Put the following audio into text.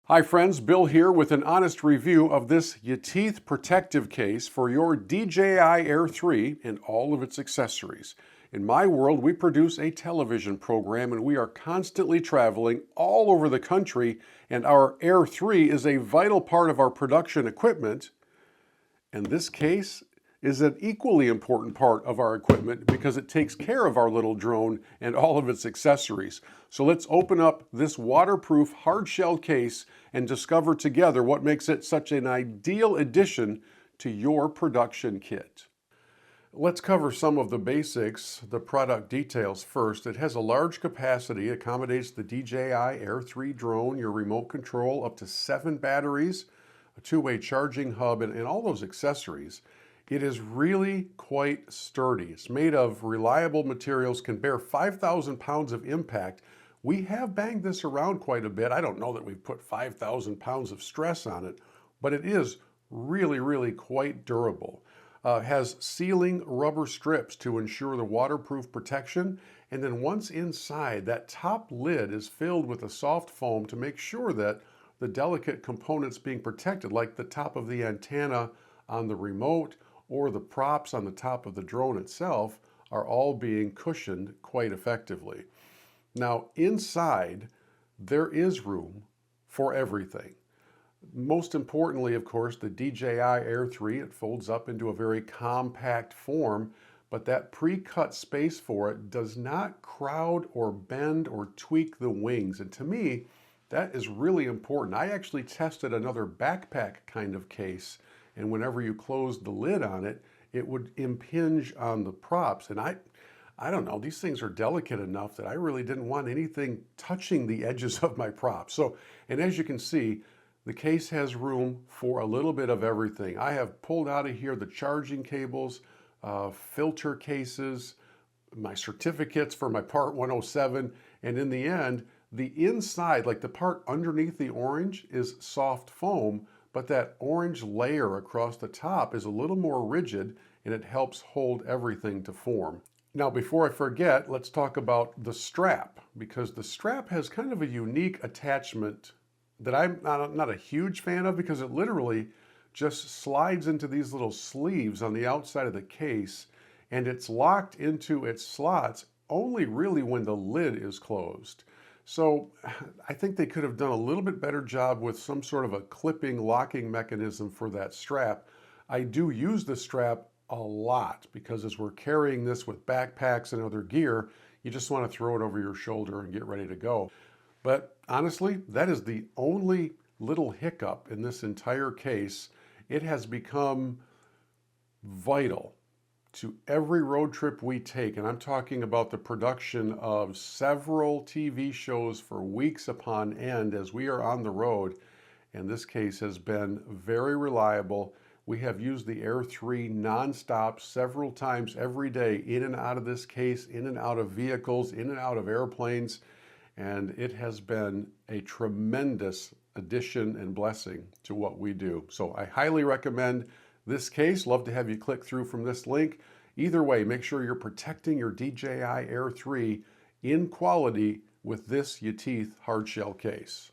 Hi friends, Bill here with an honest review of this Yeteeth protective case for your DJI Air 3 and all of its accessories. In my world, we produce a television program and we are constantly traveling all over the country, and our Air 3 is a vital part of our production equipment. And this case is an equally important part of our equipment because it takes care of our little drone and all of its accessories. So let's open up this waterproof hard shell case and discover together what makes it such an ideal addition to your production kit. Let's cover some of the basics, the product details first. It has a large capacity, accommodates the DJI Air 3 drone, your remote control, up to 7 batteries, a two-way charging hub, and all those accessories. It is really quite sturdy. It's made of reliable materials, can bear 5,000 pounds of impact. We have banged this around quite a bit. I don't know that we've put 5,000 pounds of stress on it, but it is really quite durable. Has sealing rubber strips to ensure the waterproof protection. And then once inside, that top lid is filled with a soft foam to make sure that the delicate components being protected, like the top of the antenna on the remote or the props on the top of the drone itself, are all being cushioned quite effectively. Now inside, there is room for everything. Most importantly, of course, the DJI Air 3, it folds up into a very compact form, but that pre-cut space for it does not crowd or bend or tweak the wings. And to me, that is really important. I actually tested another backpack kind of case, and whenever you closed the lid on it, it would impinge on the props. And I don't know, these things are delicate enough that I really didn't want anything touching the edges of my props. So, and as you can see, the case has room for a little bit of everything. I have pulled out of here the charging cables, filter cases, my certificates for my Part 107, and in the end, the inside, like the part underneath the orange, is soft foam, but that orange layer across the top is a little more rigid and it helps hold everything to form. Now, before I forget, let's talk about the strap, because the strap has kind of a unique attachment that I'm not a huge fan of, because it literally just slides into these little sleeves on the outside of the case, and it's locked into its slots only really when the lid is closed. So I think they could have done a little bit better job with some sort of a clipping locking mechanism for that strap. I do use the strap a lot because as we're carrying this with backpacks and other gear, you just want to throw it over your shoulder and get ready to go. But honestly, that is the only little hiccup in this entire case. It has become vital to every road trip we take, and I'm talking about the production of several TV shows for weeks upon end as we are on the road, and this case has been very reliable. We have used the Air 3 nonstop several times every day, in and out of this case, in and out of vehicles, in and out of airplanes, and it has been a tremendous addition and blessing to what we do. So I highly recommend this case. Love to have you click through from this link. Either way, make sure you're protecting your DJI Air 3 in quality with this Yeteeth hard shell case.